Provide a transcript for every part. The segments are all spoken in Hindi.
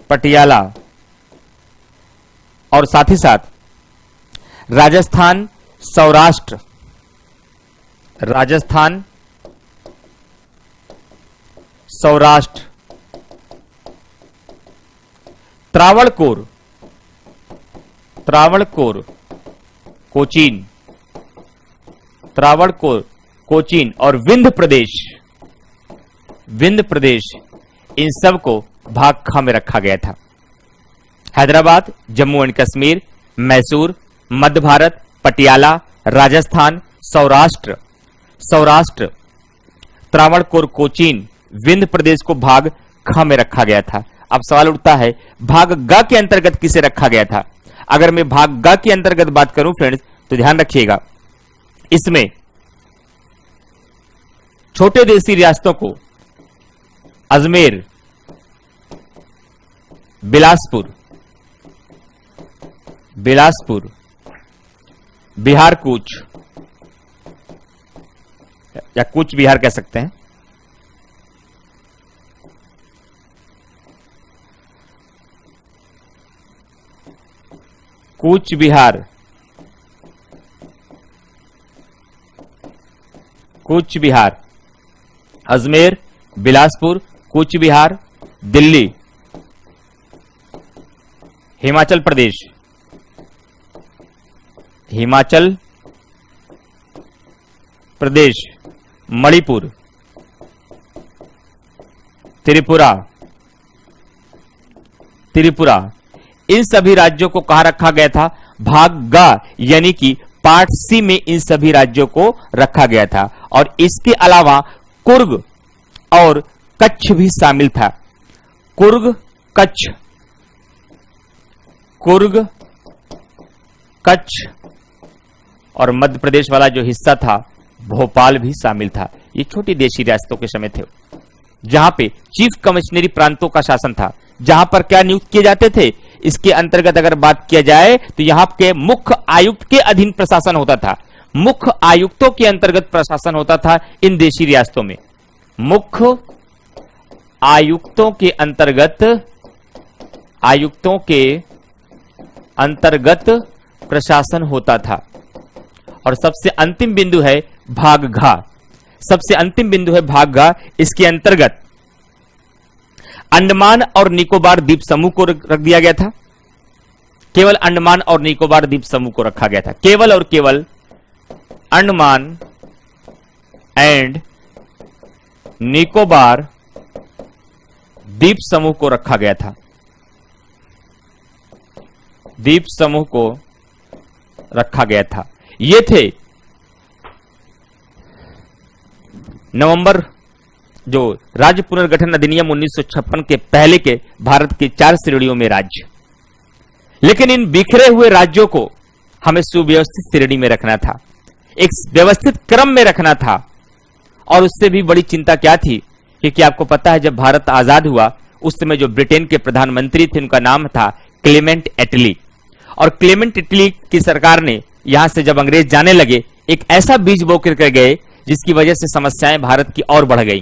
पटियाला और साथ ही साथ राजस्थान, सौराष्ट्र, राजस्थान, सौराष्ट्र, त्रावणकोर, त्रावणकोर, कोचीन, त्रावणकोर, कोचीन और विंध्य प्रदेश, विंध्य प्रदेश, इन सब को भाग ख में रखा गया था। हैदराबाद, जम्मू एंड कश्मीर, मैसूर, मध्य भारत, पटियाला, राजस्थान, सौराष्ट्र, सौराष्ट्र, त्रावणकोर, कोचीन, विंध्य प्रदेश को भाग ख में रखा गया था। अब सवाल उठता है भाग ग के अंतर्गत किसे रखा गया था? अगर मैं भाग ग के अंतर्गत बात करूं फ्रेंड्स, तो ध्यान रखिएगा, इसमें छोटे देशी रियासतों को अजमेर, बिलासपुर, बिलासपुर, बिहार कूच या कूच बिहार कह सकते हैं, कूच बिहार, कूच बिहार, अजमेर, बिलासपुर, कूच बिहार, दिल्ली, हिमाचल प्रदेश, हिमाचल प्रदेश, मणिपुर, त्रिपुरा, त्रिपुरा, इन सभी राज्यों को कहां रखा गया था? भाग ग यानी कि पार्ट सी में इन सभी राज्यों को रखा गया था। और इसके अलावा कुर्ग और कच्छ भी शामिल था। कुर्ग, कच्छ, कुर्ग, कच्छ और मध्य प्रदेश वाला जो हिस्सा था भोपाल भी शामिल था। ये छोटी देशी रियासतों के समय थे जहां पे चीफ कमिश्नरी प्रांतों का शासन था, जहां पर क्या नियुक्त किए जाते थे? इसके अंतर्गत अगर बात किया जाए तो यहां के मुख्य आयुक्त के अधीन प्रशासन होता था। मुख्य आयुक्तों के अंतर्गत प्रशासन होता था इन देशी रियासतों में। मुख्य आयुक्तों के अंतर्गत, आयुक्तों के अंतर्गत प्रशासन होता था। और सबसे अंतिम बिंदु है भाग घ, सबसे अंतिम बिंदु है भाग घ। इसके अंतर्गत अंडमान और निकोबार द्वीप समूह को रख दिया गया था। केवल अंडमान और निकोबार द्वीप समूह को रखा गया था, केवल और केवल अंडमान एंड निकोबार द्वीप समूह को रखा गया था। द्वीप समूह को रखा गया था। ये थे नवंबर जो राज्य पुनर्गठन अधिनियम 1956 के पहले के भारत के 4 श्रेणियों में राज्य। लेकिन इन बिखरे हुए राज्यों को हमें सुव्यवस्थित श्रेणी में रखना था, एक व्यवस्थित क्रम में रखना था। और उससे भी बड़ी चिंता क्या थी? क्योंकि आपको पता है जब भारत आजाद हुआ उस समय जो ब्रिटेन के प्रधानमंत्री थे उनका नाम था क्लेमेंट एटली। और क्लेमेंट एटली की सरकार ने यहां से जब अंग्रेज जाने लगे एक ऐसा बीज बो कर गए जिसकी वजह से समस्याएं भारत की और बढ़ गई।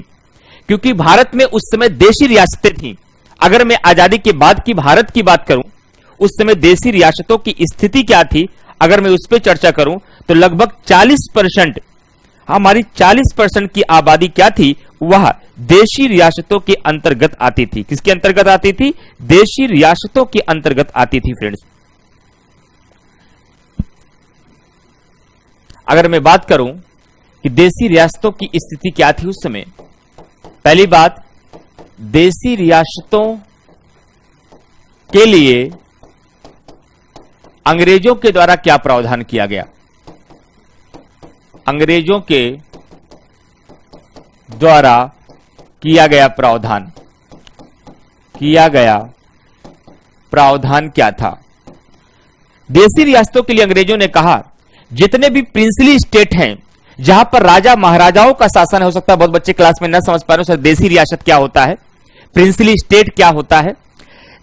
क्योंकि भारत में उस समय देशी रियासतें थीं। अगर मैं आजादी के बाद की भारत की बात करूं, उस समय देशी रियासतों की स्थिति क्या थी, अगर मैं उस पर चर्चा करूं तो लगभग 40%, हमारी 40% की आबादी क्या थी, वह देशी रियासतों के अंतर्गत आती थी। किसके अंतर्गत आती थी? देशी रियासतों के अंतर्गत आती थी फ्रेंड्स। अगर मैं बात करूं कि देशी रियासतों की स्थिति क्या थी उस समय, पहली बात, देशी रियासतों के लिए अंग्रेजों के द्वारा क्या प्रावधान किया गया? अंग्रेजों के द्वारा किया गया प्रावधान, किया गया प्रावधान क्या था? देशी रियासतों के लिए अंग्रेजों ने कहा जितने भी प्रिंसली स्टेट हैं जहां पर राजा महाराजाओं का शासन हो सकता है, बहुत बच्चे क्लास में न समझ पा रहे हो सर देशी रियासत क्या होता है, प्रिंसली स्टेट क्या होता है।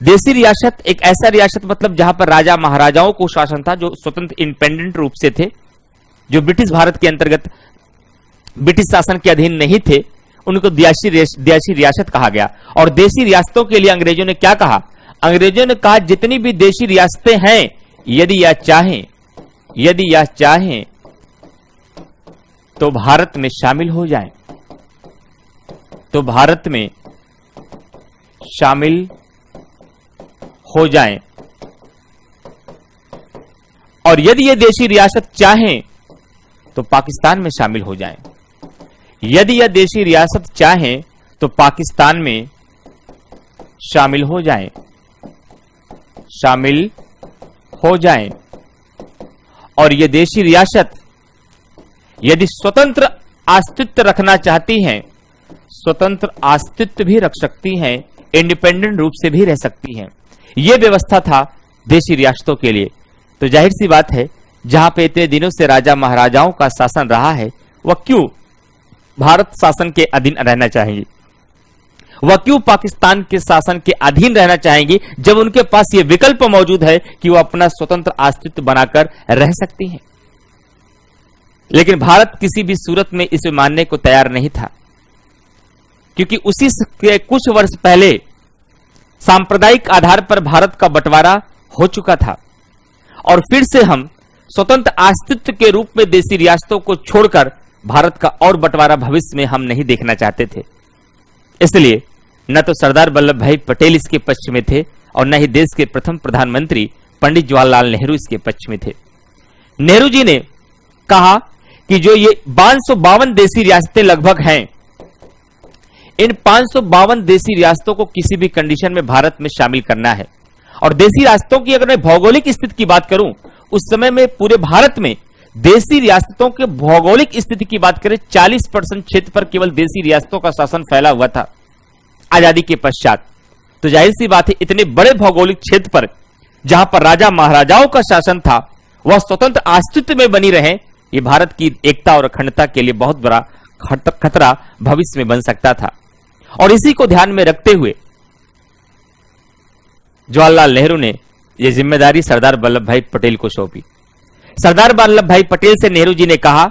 देशी रियासत एक ऐसा रियासत मतलब जहां पर राजा महाराजाओं को शासन था, जो स्वतंत्र इंडिपेंडेंट रूप से थे, जो ब्रिटिश भारत के अंतर्गत ब्रिटिश शासन के अधीन नहीं थे, उनको देशी रियासत कहा गया। और देशी रियासतों के लिए अंग्रेजों ने क्या कहा? अंग्रेजों ने कहा जितनी भी देशी रियासतें हैं, यदि यह चाहें तो भारत में शामिल हो जाएं, तो भारत में शामिल हो जाएं, और यदि ये देशी रियासत चाहें तो पाकिस्तान में शामिल हो जाएं। यदि यह देशी रियासत चाहें तो पाकिस्तान में शामिल हो जाएं, शामिल हो जाएं, और ये देशी रियासत यदि स्वतंत्र अस्तित्व रखना चाहती हैं, स्वतंत्र अस्तित्व भी रख सकती हैं, इंडिपेंडेंट रूप से भी रह सकती हैं। यह व्यवस्था था देशी रियासतों के लिए। तो जाहिर सी बात है, जहां पे इतने दिनों से राजा महाराजाओं का शासन रहा है, वह क्यों भारत शासन के अधीन रहना चाहेंगे, वह क्यों पाकिस्तान के शासन के अधीन रहना चाहेंगे, जब उनके पास यह विकल्प मौजूद है कि वह अपना स्वतंत्र अस्तित्व बनाकर रह सकती हैं। लेकिन भारत किसी भी सूरत में इसे मानने को तैयार नहीं था, क्योंकि उसी के कुछ वर्ष पहले सांप्रदायिक आधार पर भारत का बंटवारा हो चुका था, और फिर से हम स्वतंत्र अस्तित्व के रूप में देशी रियासतों को छोड़कर भारत का और बंटवारा भविष्य में हम नहीं देखना चाहते थे। इसलिए न तो सरदार वल्लभ भाई पटेल इसके पक्ष में थे, और न ही देश के प्रथम प्रधानमंत्री पंडित जवाहरलाल नेहरू इसके पक्ष में थे। नेहरू जी ने कहा कि जो ये 552 देशी रियासतें लगभग हैं, इन 552 देशी रियासतों को किसी भी कंडीशन में भारत में शामिल करना है। और देशी रियासतों की अगर मैं भौगोलिक स्थिति की बात करूं, उस समय में पूरे भारत में देशी रियासतों के भौगोलिक स्थिति की बात करें, 40% क्षेत्र पर केवल देशी रियासतों का शासन फैला हुआ था आजादी के पश्चात। तो जाहिर सी बात है, इतने बड़े भौगोलिक क्षेत्र पर जहां पर राजा महाराजाओं का शासन था, वह स्वतंत्र अस्तित्व में बनी रहे, ये भारत की एकता और अखंडता के लिए बहुत बड़ा खतरा भविष्य में बन सकता था। और इसी को ध्यान में रखते हुए जवाहरलाल नेहरू ने यह जिम्मेदारी सरदार वल्लभ भाई पटेल को सौंपी। सरदार वल्लभ भाई पटेल से नेहरू जी ने कहा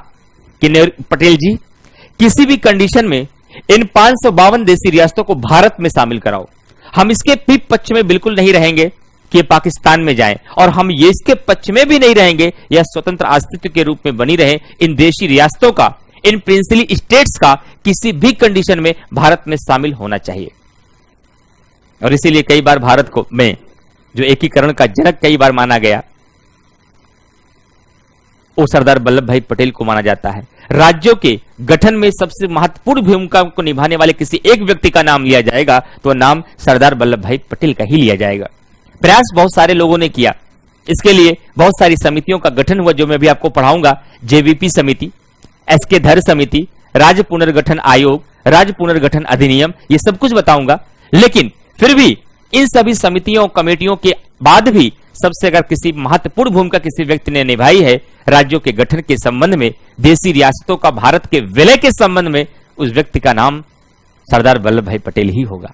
कि पटेल जी, किसी भी कंडीशन में इन 552 देशी रियासतों को भारत में शामिल कराओ। हम इसके भी पक्ष में बिल्कुल नहीं रहेंगे कि पाकिस्तान में जाएं, और हम ये इसके पक्ष में भी नहीं रहेंगे यह स्वतंत्र अस्तित्व के रूप में बनी रहे। इन देशी रियासतों का, इन प्रिंसली स्टेट्स का किसी भी कंडीशन में भारत में शामिल होना चाहिए। और इसीलिए कई बार भारत को में जो एकीकरण का जनक कई बार माना गया, वो सरदार वल्लभ भाई पटेल को माना जाता है। राज्यों के गठन में सबसे महत्वपूर्ण भूमिका को निभाने वाले किसी एक व्यक्ति का नाम लिया जाएगा तो नाम सरदार वल्लभ भाई पटेल का ही लिया जाएगा। प्रयास बहुत सारे लोगों ने किया, इसके लिए बहुत सारी समितियों का गठन हुआ, जो मैं भी आपको पढ़ाऊंगा। जेवीपी समिति, एसके धर समिति, राज्य पुनर्गठन आयोग, राज्य पुनर्गठन अधिनियम, ये सब कुछ बताऊंगा। लेकिन फिर भी इन सभी समितियों कमेटियों के बाद भी सबसे अगर किसी महत्वपूर्ण भूमिका किसी व्यक्ति ने निभाई है राज्यों के गठन के संबंध में, देशी रियासतों का भारत के विलय के संबंध में, उस व्यक्ति का नाम सरदार वल्लभ भाई पटेल ही होगा।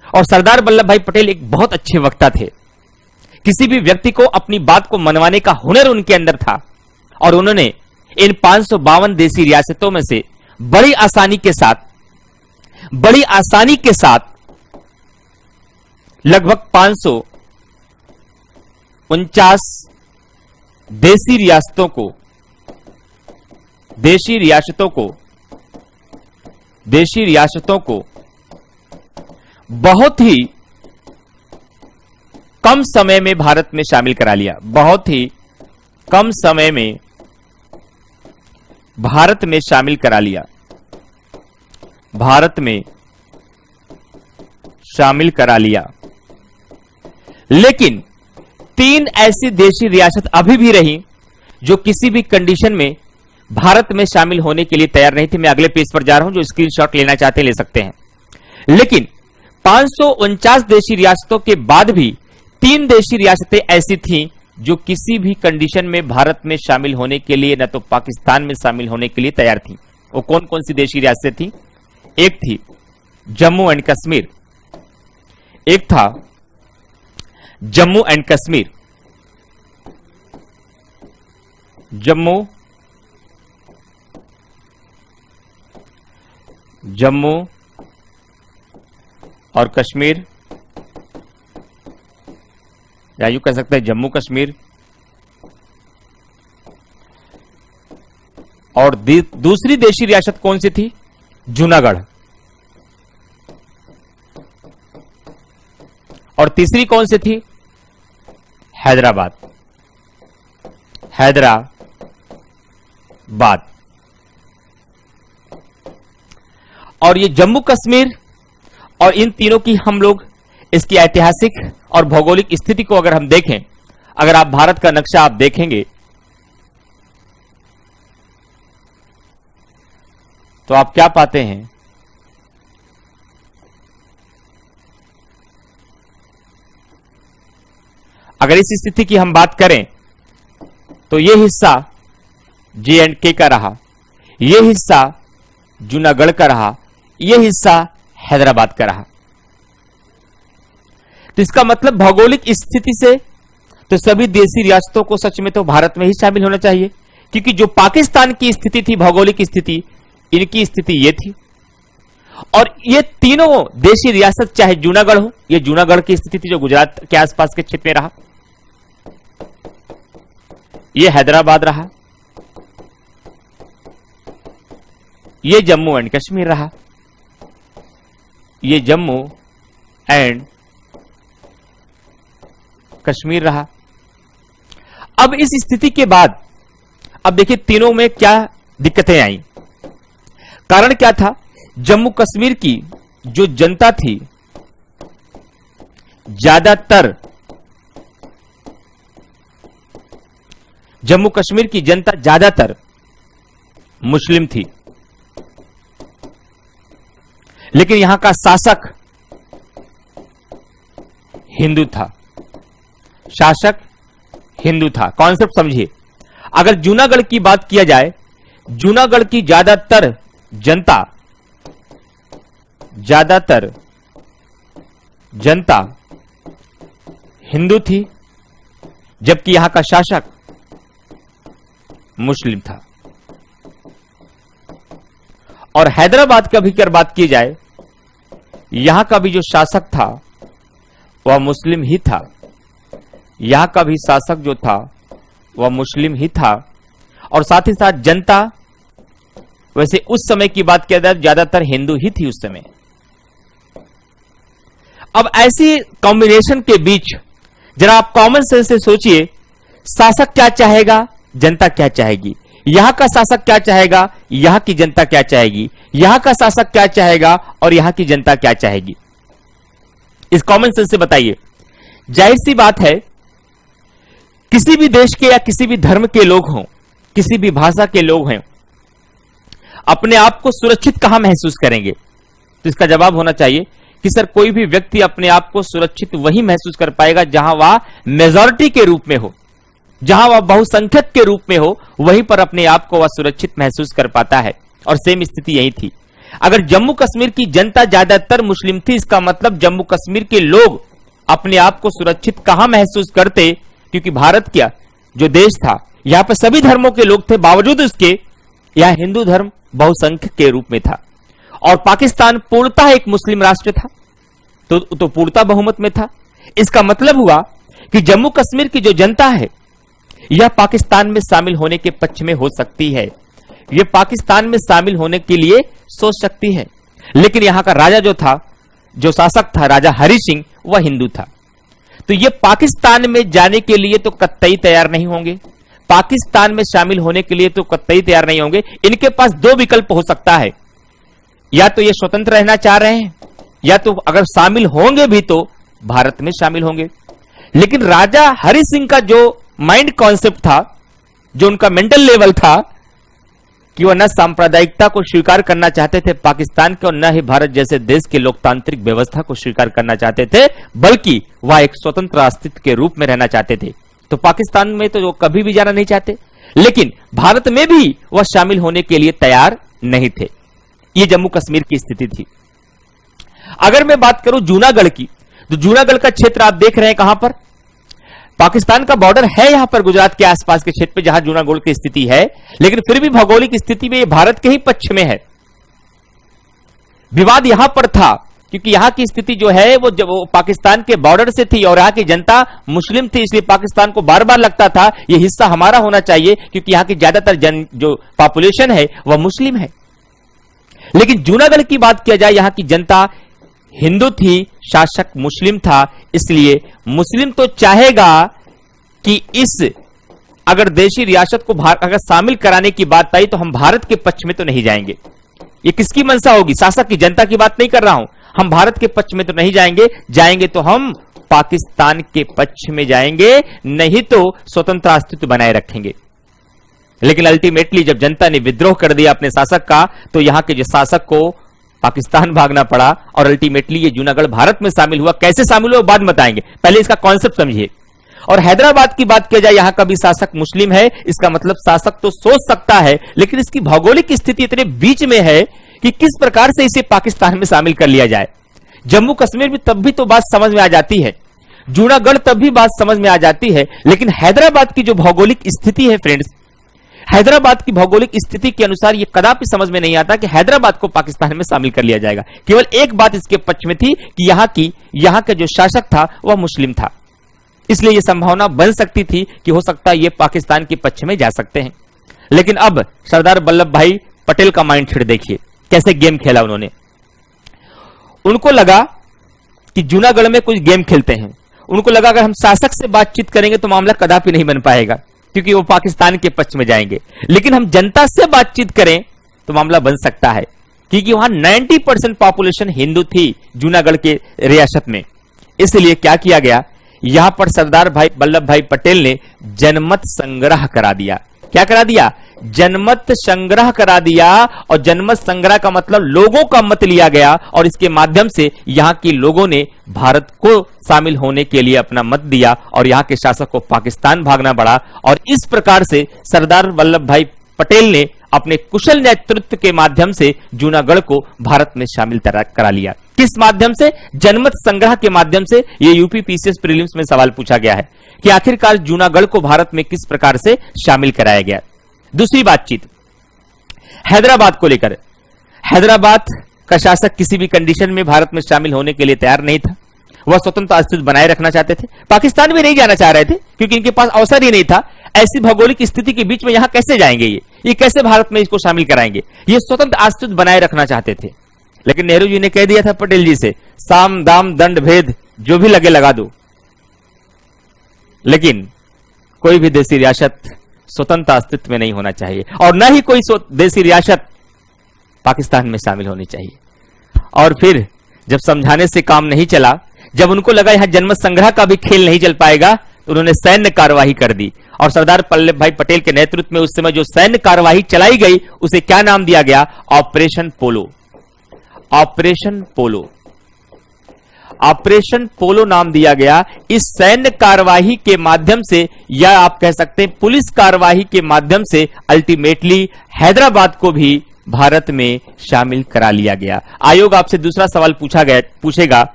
और सरदार वल्लभ भाई पटेल एक बहुत अच्छे वक्ता थे। किसी भी व्यक्ति को अपनी बात को मनवाने का हुनर उनके अंदर था, और उन्होंने इन 552 देशी रियासतों में से बड़ी आसानी के साथ लगभग 549 देशी रियासतों को बहुत ही कम समय में भारत में शामिल करा लिया। बहुत ही कम समय में भारत में शामिल करा लिया। भारत में शामिल करा लिया। लेकिन 3 ऐसी देशी रियासत अभी भी रही जो किसी भी कंडीशन में भारत में शामिल होने के लिए तैयार नहीं थी। मैं अगले पेज पर जा रहा हूं, जो स्क्रीनशॉट लेना चाहते हैं ले सकते हैं। लेकिन 549 देशी रियासतों के बाद भी 3 देशी रियासतें ऐसी थीं जो किसी भी कंडीशन में भारत में शामिल होने के लिए, न तो पाकिस्तान में शामिल होने के लिए तैयार थी। वो कौन कौन सी देशी रियासतें थी? एक थी जम्मू एंड कश्मीर, एक था जम्मू एंड कश्मीर, जम्मू और कश्मीर, या यूं कह सकते हैं जम्मू कश्मीर, और दूसरी देशी रियासत कौन सी थी? जूनागढ़। और तीसरी कौन सी थी? हैदराबाद। हैदराबाद। और ये जम्मू कश्मीर और इन तीनों की हम लोग इसकी ऐतिहासिक और भौगोलिक स्थिति को अगर हम देखें, अगर आप भारत का नक्शा आप देखेंगे तो आप क्या पाते हैं? अगर इस स्थिति की हम बात करें तो यह हिस्सा J&K का रहा, यह हिस्सा जूनागढ़ का रहा, यह हिस्सा हैदराबाद का रहा। तो इसका मतलब भौगोलिक स्थिति से तो सभी देशी रियासतों को सच में तो भारत में ही शामिल होना चाहिए, क्योंकि जो पाकिस्तान की स्थिति थी, भौगोलिक स्थिति, इनकी स्थिति ये थी। और ये तीनों देशी रियासत, चाहे जूनागढ़ हो, ये जूनागढ़ की स्थिति थी जो गुजरात के आसपास के क्षेत्र में रहा, ये हैदराबाद रहा, ये जम्मू एंड कश्मीर रहा, ये जम्मू एंड कश्मीर रहा। अब इस स्थिति के बाद अब देखिए तीनों में क्या दिक्कतें आई। कारण क्या था? जम्मू कश्मीर की जो जनता थी, ज्यादातर जम्मू कश्मीर की जनता ज्यादातर मुस्लिम थी, लेकिन यहां का शासक हिंदू था। शासक हिंदू था। कॉन्सेप्ट समझिए। अगर जूनागढ़ की बात किया जाए, जूनागढ़ की ज्यादातर जनता हिंदू थी, जबकि यहां का शासक मुस्लिम था। और हैदराबाद का भी अगर बात की जाए, यहां का भी जो शासक था वह मुस्लिम ही था। यहां का भी शासक जो था वह मुस्लिम ही था, और साथ ही साथ जनता वैसे उस समय की बात किया जाए ज्यादातर हिंदू ही थी उस समय। अब ऐसी कॉम्बिनेशन के बीच जरा आप कॉमन सेंस से सोचिए, शासक क्या चाहेगा, जनता क्या चाहेगी, यहां का शासक क्या चाहेगा, यहां की जनता क्या चाहेगी, यहां का शासक क्या चाहेगा और यहां की जनता क्या चाहेगी। इस कॉमन सेंस से बताइए। जाहिर सी बात है, किसी भी देश के या किसी भी धर्म के लोग हों, किसी भी भाषा के लोग हैं, अपने आप को सुरक्षित कहां महसूस करेंगे? तो इसका जवाब होना चाहिए कि सर कोई भी व्यक्ति अपने आप को सुरक्षित वही महसूस कर पाएगा जहां वह मेजॉरिटी के रूप में हो, जहां वह बहुसंख्यक के रूप में हो, वहीं पर अपने आप को वह सुरक्षित महसूस कर पाता है। और सेम स्थिति यही थी। अगर जम्मू कश्मीर की जनता ज्यादातर मुस्लिम थी, इसका मतलब जम्मू कश्मीर के लोग अपने आप को सुरक्षित कहां महसूस करते? क्योंकि भारत क्या जो देश था, यहां पर सभी धर्मों के लोग थे, बावजूद उसके यहां हिंदू धर्म बहुसंख्यक के रूप में था। और पाकिस्तान पूर्णतः एक मुस्लिम राष्ट्र था, तो पूर्णतः बहुमत में था। इसका मतलब हुआ कि जम्मू कश्मीर की जो जनता है यह पाकिस्तान में शामिल होने के पक्ष में हो सकती है, यह पाकिस्तान में शामिल होने के लिए सोच सकती है। लेकिन यहां का राजा जो था, जो शासक था, राजा हरि सिंह, वह हिंदू था। तो ये पाकिस्तान में जाने के लिए तो कतई तैयार नहीं होंगे, पाकिस्तान में शामिल होने के लिए तो कतई तैयार नहीं होंगे। इनके पास दो विकल्प हो सकता है, या तो ये स्वतंत्र रहना चाह रहे हैं, या तो अगर शामिल होंगे भी तो भारत में शामिल होंगे। लेकिन राजा हरि सिंह का जो माइंड कॉन्सेप्ट था, जो उनका मेंटल लेवल था, कि वह न सांप्रदायिकता को स्वीकार करना चाहते थे पाकिस्तान के, और न ही भारत जैसे देश के लोकतांत्रिक व्यवस्था को स्वीकार करना चाहते थे, बल्कि वह एक स्वतंत्र अस्तित्व के रूप में रहना चाहते थे। तो पाकिस्तान में तो वो कभी भी जाना नहीं चाहते, लेकिन भारत में भी वह शामिल होने के लिए तैयार नहीं थे। ये जम्मू कश्मीर की स्थिति थी। अगर मैं बात करूं जूनागढ़ की, तो जूनागढ़ का क्षेत्र आप देख रहे हैं कहां पर? पाकिस्तान का बॉर्डर है यहां पर, गुजरात के आसपास के क्षेत्र पे जहां जूनागढ़ की स्थिति है, लेकिन फिर भी भौगोलिक स्थिति में ये भारत के ही पक्ष में है। विवाद यहां पर था क्योंकि यहां की स्थिति जो है वो जब वो पाकिस्तान के बॉर्डर से थी और यहां की जनता मुस्लिम थी, इसलिए पाकिस्तान को बार बार लगता था ये हिस्सा हमारा होना चाहिए, क्योंकि यहां की ज्यादातर जो पॉपुलेशन है वह मुस्लिम है। लेकिन जूनागढ़ की बात किया जाए, यहां की जनता हिंदू थी, शासक मुस्लिम था, इसलिए मुस्लिम तो चाहेगा कि इस अगर देशी रियासत को अगर शामिल कराने की बात आई तो हम भारत के पक्ष में तो नहीं जाएंगे। ये किसकी मंशा होगी? शासक की, जनता की बात नहीं कर रहा हूं। हम भारत के पक्ष में तो नहीं जाएंगे, जाएंगे तो हम पाकिस्तान के पक्ष में जाएंगे, नहीं तो स्वतंत्र अस्तित्व बनाए रखेंगे। लेकिन अल्टीमेटली जब जनता ने विद्रोह कर दिया अपने शासक का, तो यहां के जो शासक को पाकिस्तान भागना पड़ा और अल्टीमेटली ये जूनागढ़ भारत में शामिल हुआ। कैसे शामिल हुआ बाद में बताएंगे, पहले इसका कॉन्सेप्ट समझिए। और हैदराबाद की बात किया जाए, यहां का भी शासक मुस्लिम है, इसका मतलब शासक तो सोच सकता है, लेकिन इसकी भौगोलिक स्थिति इतने बीच में है कि किस प्रकार से इसे पाकिस्तान में शामिल कर लिया जाए। जम्मू कश्मीर भी तब भी तो बात समझ में आ जाती है, जूनागढ़ तब भी बात समझ में आ जाती है, लेकिन हैदराबाद की जो भौगोलिक स्थिति है फ्रेंड्स, हैदराबाद की भौगोलिक स्थिति के अनुसार यह कदापि समझ में नहीं आता कि हैदराबाद को पाकिस्तान में शामिल कर लिया जाएगा। केवल एक बात इसके पक्ष में थी कि यहां का जो शासक था वह मुस्लिम था, इसलिए यह संभावना बन सकती थी कि हो सकता है ये पाकिस्तान के पक्ष में जा सकते हैं। लेकिन अब सरदार वल्लभ भाई पटेल का माइंडसेट देखिए, कैसे गेम खेला उन्होंने। उनको लगा कि जूनागढ़ में कुछ गेम खेलते हैं, उनको लगा अगर हम शासक से बातचीत करेंगे तो मामला कदापि नहीं बन पाएगा, क्योंकि वो पाकिस्तान के पक्ष में जाएंगे। लेकिन हम जनता से बातचीत करें तो मामला बन सकता है, क्योंकि वहां 90% पॉपुलेशन हिंदू थी जूनागढ़ के रियासत में। इसलिए क्या किया गया, यहां पर सरदार वल्लभ भाई पटेल ने जनमत संग्रह करा दिया। क्या करा दिया? जनमत संग्रह करा दिया। और जनमत संग्रह का मतलब लोगों का मत लिया गया, और इसके माध्यम से यहां के लोगों ने भारत को शामिल होने के लिए अपना मत दिया, और यहां के शासक को पाकिस्तान भागना पड़ा। और इस प्रकार से सरदार वल्लभ भाई पटेल ने अपने कुशल नेतृत्व के माध्यम से जूनागढ़ को भारत में शामिल करा लिया। किस माध्यम से? जनमत संग्रह के माध्यम से। ये यूपी पीसीएस प्रीलिम्स में सवाल पूछा गया है कि आखिरकार जूनागढ़ को भारत में किस प्रकार से शामिल कराया गया। दूसरी बातचीत हैदराबाद को लेकर। हैदराबाद का शासक किसी भी कंडीशन में भारत में शामिल होने के लिए तैयार नहीं था, वह स्वतंत्र अस्तित्व बनाए रखना चाहते थे। पाकिस्तान भी नहीं जाना चाह रहे थे, क्योंकि इनके पास अवसर ही नहीं था। ऐसी भौगोलिक स्थिति के बीच में यहां कैसे जाएंगे, ये कैसे भारत में इसको शामिल कराएंगे? ये स्वतंत्र अस्तित्व बनाए रखना चाहते थे। लेकिन नेहरू जी ने कह दिया था पटेल जी से, साम दाम दंड भेद जो भी लगे लगा दो, लेकिन कोई भी देशी रियासत स्वतंत्र अस्तित्व में नहीं होना चाहिए, और न ही कोई देशी रियासत पाकिस्तान में शामिल होनी चाहिए। और फिर जब समझाने से काम नहीं चला, जब उनको लगा यहां जनमत संग्रह का भी खेल नहीं चल पाएगा, तो उन्होंने सैन्य कार्यवाही कर दी। और सरदार वल्लभ भाई पटेल के नेतृत्व में उस समय जो सैन्य कार्यवाही चलाई गई, उसे क्या नाम दिया गया? ऑपरेशन पोलो। ऑपरेशन पोलो, ऑपरेशन पोलो नाम दिया गया। इस सैन्य कार्यवाही के माध्यम से, या आप कह सकते हैं पुलिस कार्यवाही के माध्यम से, अल्टीमेटली हैदराबाद को भी भारत में शामिल करा लिया गया। आयोग आपसे दूसरा सवाल पूछेगा,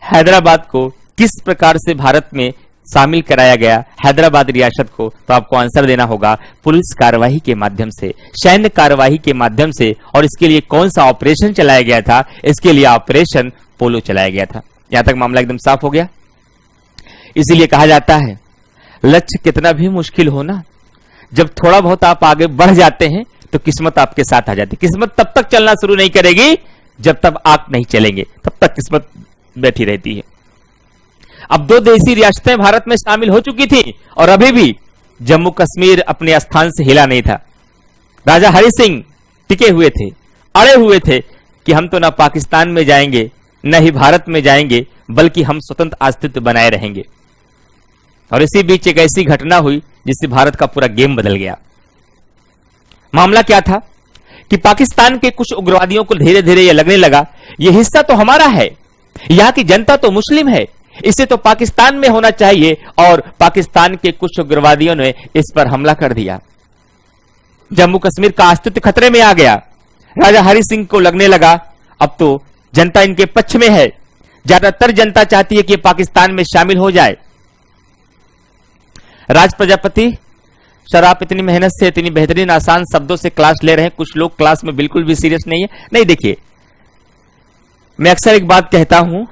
हैदराबाद को किस प्रकार से भारत में शामिल कराया गया, हैदराबाद रियासत को, तो आपको आंसर देना होगा पुलिस कार्यवाही के माध्यम से, सैन्य कार्यवाही के माध्यम से। और इसके लिए कौन सा ऑपरेशन चलाया गया था? इसके लिए ऑपरेशन पोलो चलाया गया था। यहां तक मामला एकदम साफ हो गया। इसीलिए कहा जाता है लक्ष्य कितना भी मुश्किल हो ना, जब थोड़ा बहुत आप आगे बढ़ जाते हैं तो किस्मत आपके साथ आ जाती है। किस्मत तब तक चलना शुरू नहीं करेगी जब तक आप नहीं चलेंगे, तब तक किस्मत बैठी रहती है। अब 2 देशी रियासतें भारत में शामिल हो चुकी थी, और अभी भी जम्मू कश्मीर अपने स्थान से हिला नहीं था। राजा हरि सिंह टिके हुए थे, अड़े हुए थे कि हम तो ना पाकिस्तान में जाएंगे, न ही भारत में जाएंगे, बल्कि हम स्वतंत्र अस्तित्व बनाए रहेंगे। और इसी बीच एक ऐसी घटना हुई जिससे भारत का पूरा गेम बदल गया। मामला क्या था कि पाकिस्तान के कुछ उग्रवादियों को धीरे धीरे यह लगने लगा, यह हिस्सा तो हमारा है, यहां की जनता तो मुस्लिम है, इसे तो पाकिस्तान में होना चाहिए। और पाकिस्तान के कुछ उग्रवादियों ने इस पर हमला कर दिया। जम्मू कश्मीर का अस्तित्व खतरे में आ गया। राजा हरि सिंह को लगने लगा अब तो जनता इनके पक्ष में है, ज्यादातर जनता चाहती है कि पाकिस्तान में शामिल हो जाए। राज प्रजापति, सर आप इतनी मेहनत से इतनी बेहतरीन आसान शब्दों से क्लास ले रहे हैं, कुछ लोग क्लास में बिल्कुल भी सीरियस नहीं है। नहीं, देखिए मैं अक्सर एक बात कहता हूं,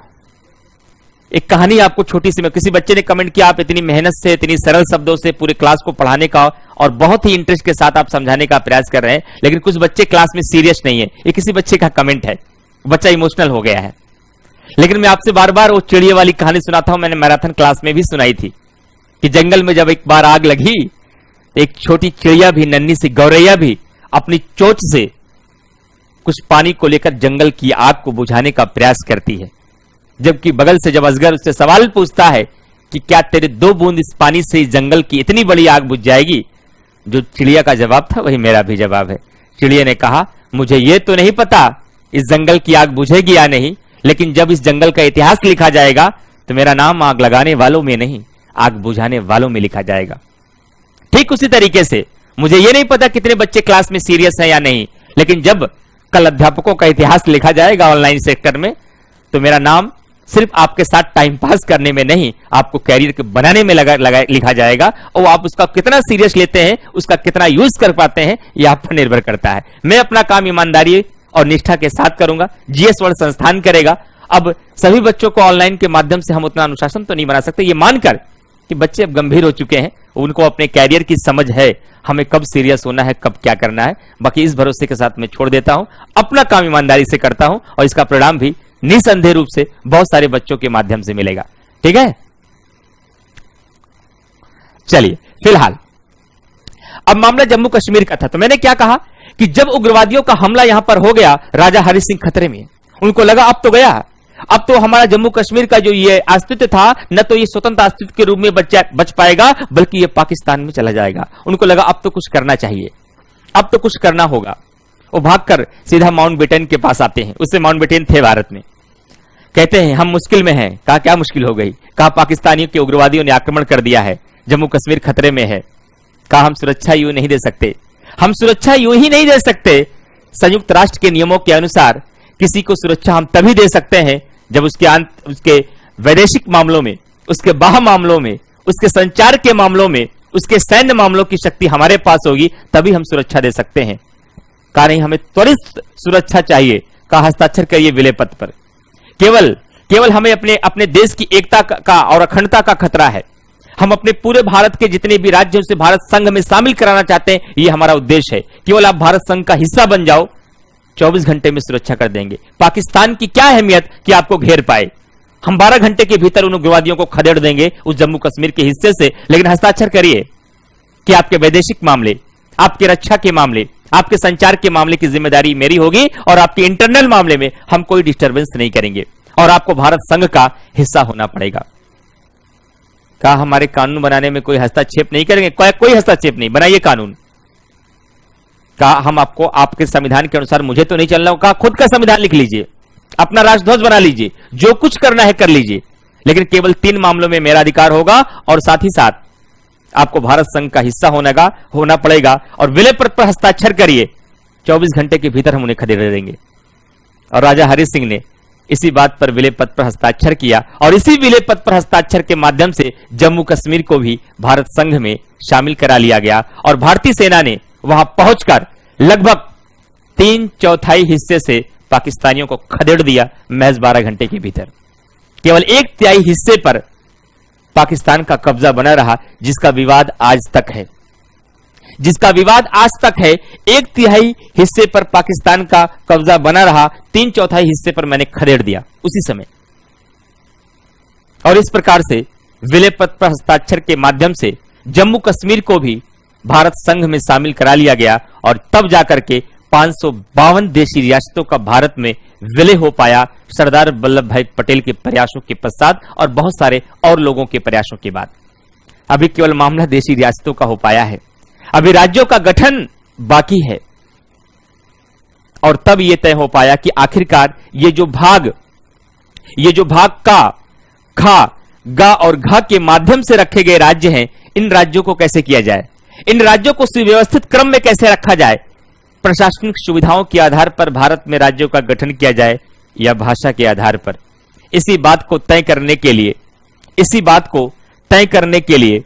एक कहानी आपको छोटी सी, मैं किसी बच्चे ने कमेंट किया आप इतनी मेहनत से, इतनी सरल शब्दों से पूरे क्लास को पढ़ाने का और बहुत ही इंटरेस्ट के साथ आप समझाने का प्रयास कर रहे हैं, लेकिन कुछ बच्चे क्लास में सीरियस नहीं है। ये किसी बच्चे का कमेंट है, बच्चा इमोशनल हो गया है। लेकिन मैं आपसे बार बार वो चिड़िया वाली कहानी सुनाता हूं, मैंने मैराथन क्लास में भी सुनाई थी कि जंगल में जब एक बार आग लगी, एक छोटी चिड़िया भी, नन्ही सी गौरैया भी अपनी चोंच से कुछ पानी को लेकर जंगल की आग को बुझाने का प्रयास करती है। जबकि बगल से जब अजगर उससे सवाल पूछता है कि क्या तेरे 2 बूंद इस पानी से इस जंगल की इतनी बड़ी आग बुझ जाएगी, जो चिड़िया का जवाब था वही मेरा भी जवाब है। चिड़िया ने कहा, मुझे यह तो नहीं पता इस जंगल की आग बुझेगी या नहीं, लेकिन जब इस जंगल का इतिहास लिखा जाएगा तो मेरा नाम आग लगाने वालों में नहीं, आग बुझाने वालों में लिखा जाएगा। ठीक उसी तरीके से मुझे यह नहीं पता कितने बच्चे क्लास में सीरियस हैं या नहीं, लेकिन जब कल अध्यापकों का इतिहास लिखा जाएगा ऑनलाइन सेक्टर में, तो मेरा नाम सिर्फ आपके साथ टाइम पास करने में नहीं, आपको कैरियर के बनाने में लिखा जाएगा। और आप उसका कितना सीरियस लेते हैं, उसका कितना यूज कर पाते हैं, यह आप पर निर्भर करता है। मैं अपना काम ईमानदारी और निष्ठा के साथ करूंगा, जीएस वर्ल्ड संस्थान करेगा। अब सभी बच्चों को ऑनलाइन के माध्यम से हम उतना अनुशासन तो नहीं बना सकते, ये मानकर कि बच्चे अब गंभीर हो चुके हैं, उनको अपने कैरियर की समझ है, हमें कब सीरियस होना है, कब क्या करना है। बाकी इस भरोसे के साथ मैं छोड़ देता हूं, अपना काम ईमानदारी से करता हूं और इसका परिणाम भी निसंदेह रूप से बहुत सारे बच्चों के माध्यम से मिलेगा। ठीक है, चलिए फिलहाल अब मामला जम्मू कश्मीर का था। तो मैंने क्या कहा कि जब उग्रवादियों का हमला यहां पर हो गया, राजा हरि सिंह खतरे में, उनको लगा अब तो गया, अब तो हमारा जम्मू कश्मीर का जो ये अस्तित्व था, न तो ये स्वतंत्र अस्तित्व के रूप में बच पाएगा, बल्कि ये पाकिस्तान में चला जाएगा। उनको लगा अब तो कुछ करना चाहिए, अब तो कुछ करना होगा। वो भागकर सीधा माउंटबेटन के पास आते हैं, उससे माउंटबेटन थे भारत में। कहते हैं हम मुश्किल में हैं। कहा क्या मुश्किल हो गई? कहा पाकिस्तानियों के उग्रवादियों ने आक्रमण कर दिया है, जम्मू कश्मीर खतरे में है। कहा हम सुरक्षा यूं नहीं दे सकते, हम सुरक्षा यूं ही नहीं दे सकते। संयुक्त राष्ट्र के नियमों के अनुसार किसी को सुरक्षा हम तभी दे सकते हैं जब उसके वैदेशिक मामलों में, उसके बाह्य मामलों में, उसके संचार के मामलों में, उसके सैन्य मामलों की शक्ति हमारे पास होगी, तभी हम सुरक्षा दे सकते हैं। कहा नहीं, हमें त्वरित सुरक्षा चाहिए। कहा हस्ताक्षर करिए विलय पत्र पर। केवल हमें अपने देश की एकता का और अखंडता का खतरा है। हम अपने पूरे भारत के जितने भी राज्यों से भारत संघ में शामिल कराना चाहते हैं, ये हमारा उद्देश्य है। केवल आप भारत संघ का हिस्सा बन जाओ, 24 घंटे में सुरक्षा कर देंगे। पाकिस्तान की क्या अहमियत कि आपको घेर पाए, हम 12 घंटे के भीतर उन उग्रवादियों को खदेड़ देंगे उस जम्मू कश्मीर के हिस्से से। लेकिन हस्ताक्षर करिए कि आपके वैदेशिक मामले, आपके रक्षा के मामले, आपके संचार के मामले की जिम्मेदारी मेरी होगी और आपके इंटरनल मामले में हम कोई डिस्टर्बेंस नहीं करेंगे और आपको भारत संघ का हिस्सा होना पड़ेगा। कहा हमारे कानून बनाने में कोई हस्तक्षेप नहीं करेंगे, कोई हस्तक्षेप नहीं, बनाइए कानून। कहा हम आपको आपके संविधान के अनुसार, मुझे तो नहीं चलना, कहा खुद का संविधान लिख लीजिए, अपना राष्ट्रध्वज बना लीजिए, जो कुछ करना है कर लीजिए, लेकिन केवल 3 मामलों में मेरा अधिकार होगा और साथ ही साथ आपको भारत संघ का हिस्सा होना पड़ेगा और विलय पत्र पर हस्ताक्षर करिए, 24 घंटे के भीतर हम उन्हें खदेड़ देंगे। और राजा हरि सिंह ने इसी बात पर विलय पत्र पर हस्ताक्षर किया और इसी विलय पत्र पर हस्ताक्षर के माध्यम से जम्मू कश्मीर को भी भारत संघ में शामिल करा लिया गया और भारतीय सेना ने वहां पहुंचकर लगभग 3/4 हिस्से से पाकिस्तानियों को खदेड़ दिया महज 12 घंटे के भीतर। केवल 1/3 हिस्से पर पाकिस्तान का कब्जा बना रहा, जिसका विवाद आज तक है, जिसका विवाद आज तक है। 1/3 हिस्से पर पाकिस्तान का कब्जा बना रहा, 3/4 हिस्से पर मैंने खदेड़ दिया उसी समय। और इस प्रकार से विलय पत्र पर हस्ताक्षर के माध्यम से जम्मू कश्मीर को भी भारत संघ में शामिल करा लिया गया और तब जाकर के 552 देशी रियासतों का भारत में विलय हो पाया, सरदार वल्लभ भाई पटेल के प्रयासों के पश्चात और बहुत सारे और लोगों के प्रयासों के बाद। अभी केवल मामला देशी रियासतों का हो पाया है, अभी राज्यों का गठन बाकी है। और तब यह तय हो पाया कि आखिरकार ये जो भाग का, खा, गा और घा के माध्यम से रखे गए राज्य हैं, इन राज्यों को कैसे किया जाए, इन राज्यों को सुव्यवस्थित क्रम में कैसे रखा जाए, प्रशासनिक सुविधाओं के आधार पर भारत में राज्यों का गठन किया जाए या भाषा के आधार पर। इसी बात को तय करने के लिए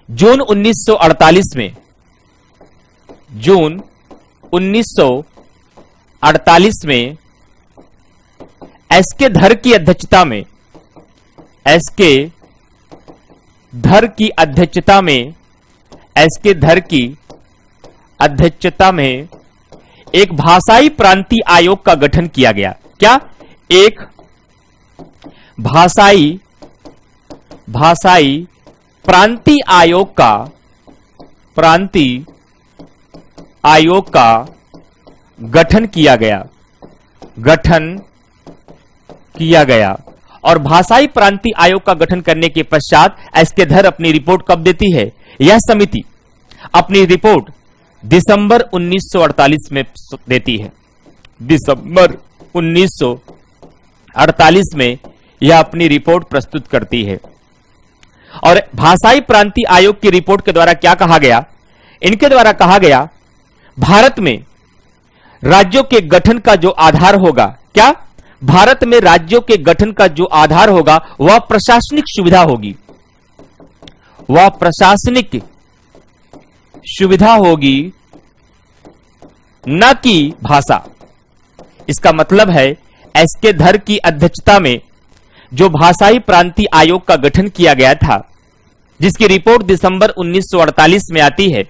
जून 1948 में एसके धर की अध्यक्षता में, एसके धर की अध्यक्षता में, एसके धर की अध्यक्षता में एक भाषाई प्रांतीय आयोग का गठन किया गया। क्या? एक भाषाई प्रांतीय आयोग का गठन किया गया। और भाषाई प्रांतीय आयोग का गठन करने के पश्चात एसके धर अपनी रिपोर्ट कब देती है? यह समिति अपनी रिपोर्ट दिसंबर 1948 में देती है। दिसंबर 1948 में यह अपनी रिपोर्ट प्रस्तुत करती है। और भाषाई प्रांतीय आयोग की रिपोर्ट के द्वारा क्या कहा गया? इनके द्वारा कहा गया, भारत में राज्यों के गठन का जो आधार होगा, क्या? भारत में राज्यों के गठन का जो आधार होगा वह प्रशासनिक सुविधा होगी, वह प्रशासनिक सुविधा होगी, न कि भाषा। इसका मतलब है एसके धर की अध्यक्षता में जो भाषाई प्रांतीय आयोग का गठन किया गया था, जिसकी रिपोर्ट दिसंबर 1948 में आती है,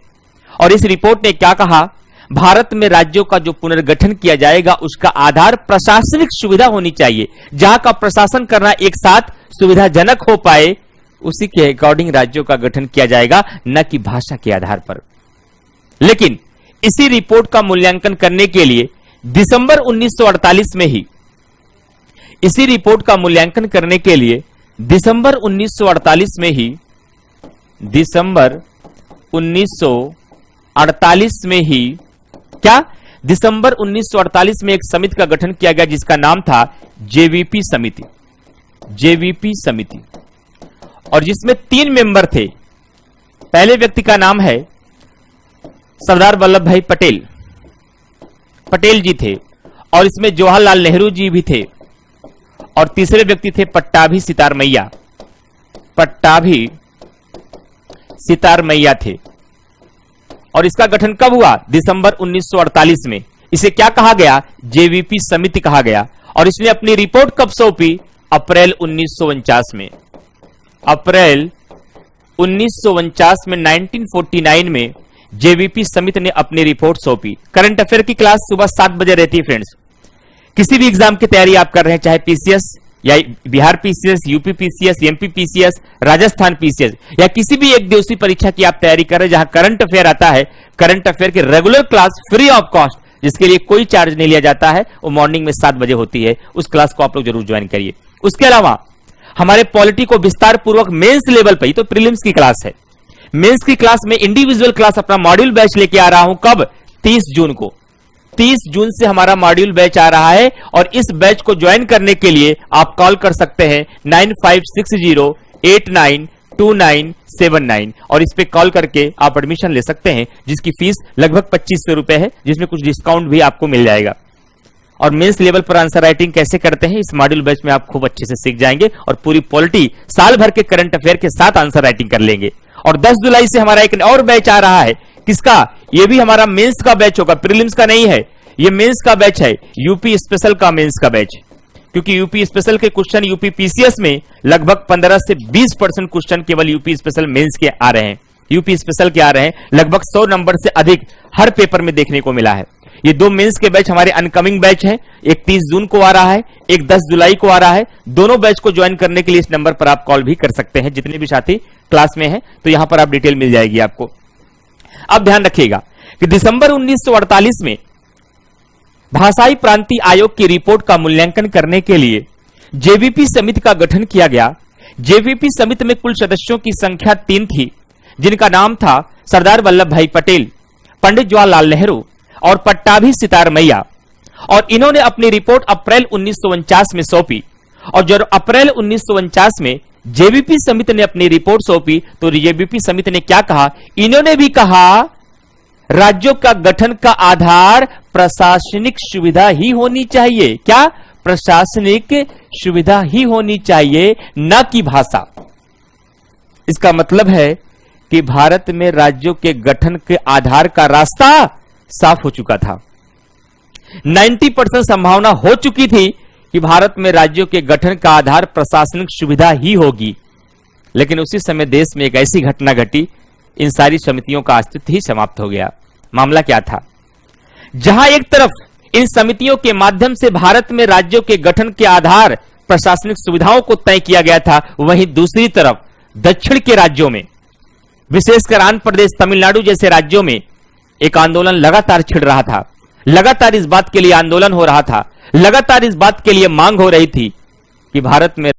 और इस रिपोर्ट ने क्या कहा? भारत में राज्यों का जो पुनर्गठन किया जाएगा उसका आधार प्रशासनिक सुविधा होनी चाहिए, जहां का प्रशासन करना एक साथ सुविधाजनक हो पाए, उसी के अकॉर्डिंग राज्यों का गठन किया जाएगा, न कि भाषा के आधार पर। लेकिन इसी रिपोर्ट का मूल्यांकन करने के लिए दिसंबर 1948 में ही, इसी रिपोर्ट का मूल्यांकन करने के लिए दिसंबर 1948 में ही, दिसंबर 1948 में ही क्या? दिसंबर 1948 में एक समिति का गठन किया गया जिसका नाम था जेवीपी समिति, जेवीपी समिति, और जिसमें 3 मेंबर थे। पहले व्यक्ति का नाम है सरदार वल्लभ भाई पटेल, पटेल जी थे, और इसमें जवाहरलाल नेहरू जी भी थे, और तीसरे व्यक्ति थे पट्टाभी सितार मैया, पट्टाभी सितार मैया थे। और इसका गठन कब हुआ? दिसंबर 1948 में। इसे क्या कहा गया? जेवीपी समिति कहा गया। और इसने अपनी रिपोर्ट कब सौंपी? अप्रैल 1949 में। अप्रैल 1949 में, 1949 में जेवीपी समिति ने अपनी रिपोर्ट सौंपी। करंट अफेयर की क्लास सुबह 7 बजे रहती है फ्रेंड्स। किसी भी एग्जाम की तैयारी आप कर रहे हैं, चाहे पीसीएस या Bihar PCS, UP PCS, MP PCS, Rajasthan PCS, या किसी भी एक दिवसीय परीक्षा की आप तैयारी कर रहे हैं जहां करंट अफेयर आता है, करंट अफेयर की regular class free of cost, जिसके लिए कोई चार्ज नहीं लिया जाता है, वो मॉर्निंग में 7 बजे होती है। उस क्लास को आप लोग जरूर ज्वाइन करिए। उसके अलावा हमारे पॉलिटी को विस्तार पूर्वक मेंस लेवल पर, तो प्रीलिम्स की क्लास है, मेंस की क्लास में इंडिविजुअल क्लास अपना मॉड्यूल बैच लेके आ रहा हूं। कब? 30 जून को। 30 जून से हमारा मॉड्यूल बैच आ रहा है, और इस बैच को ज्वाइन करने के लिए आप कॉल कर सकते हैं 9560892979, और इस पे कॉल करके आप एडमिशन ले सकते हैं, जिसकी फीस लगभग 2500 रुपए है, जिसमें कुछ डिस्काउंट भी आपको मिल जाएगा। और मेंस लेवल पर आंसर राइटिंग कैसे करते हैं, इस मॉड्यूल बैच में आप खूब अच्छे से सीख जाएंगे, और पूरी पॉलिटी साल भर के करंट अफेयर के साथ आंसर राइटिंग कर लेंगे। और 10 जुलाई से हमारा एक और बैच आ रहा है। किसका? ये भी हमारा मेंस का बैच होगा, प्रीलिम्स का नहीं है, ये मेंस का बैच है, यूपी स्पेशल का मेंस का बैच। क्योंकि यूपी स्पेशल के क्वेश्चन यूपी पीसीएस में लगभग 15 से 20% क्वेश्चन केवल यूपी स्पेशल मेंस के आ रहे हैं, यूपी स्पेशल के आ रहे हैं। लगभग 100 नंबर से अधिक हर पेपर में देखने को मिला है। ये 2 मेंस के बैच हमारे अनकमिंग बैच हैं। एक 30 जून को आ रहा है, एक 10 जुलाई को आ रहा है। दोनों बैच को ज्वाइन करने के लिए इस नंबर पर आप कॉल भी कर सकते हैं। जितने भी साथी क्लास में हैं, तो यहां पर आप डिटेल मिल जाएगी आपको। अब ध्यान रखिएगा कि दिसंबर 1948 में भाषाई प्रांतीय आयोग की रिपोर्ट का मूल्यांकन करने के लिए जेवीपी समिति का गठन किया गया। जेवीपी समिति में कुल सदस्यों की संख्या 3 थी, जिनका नाम था सरदार वल्लभ भाई पटेल, पंडित जवाहरलाल नेहरू और पट्टाभी सितार मैया। और इन्होंने अपनी रिपोर्ट अप्रैल 1949 में सौंपी। और जब अप्रैल 1949 में जेवीपी समिति ने अपनी रिपोर्ट सौंपी, तो जेवीपी समिति ने क्या कहा? इन्होंने भी कहा राज्यों का गठन का आधार प्रशासनिक सुविधा ही होनी चाहिए। क्या? प्रशासनिक सुविधा ही होनी चाहिए, न कि भाषा। इसका मतलब है कि भारत में राज्यों के गठन के आधार का रास्ता साफ हो चुका था। 90% संभावना हो चुकी थी कि भारत में राज्यों के गठन का आधार प्रशासनिक सुविधा ही होगी, लेकिन उसी समय देश में एक ऐसी घटना घटी, इन सारी समितियों का अस्तित्व ही समाप्त हो गया। मामला क्या था? जहां एक तरफ इन समितियों के माध्यम से भारत में राज्यों के गठन के आधार प्रशासनिक सुविधाओं को तय किया गया था, वहीं दूसरी तरफ दक्षिण के राज्यों में, विशेषकर आंध्र प्रदेश, तमिलनाडु जैसे राज्यों में एक आंदोलन लगातार छिड़ रहा था। लगातार इस बात के लिए आंदोलन हो रहा था, लगातार इस बात के लिए मांग हो रही थी कि भारत में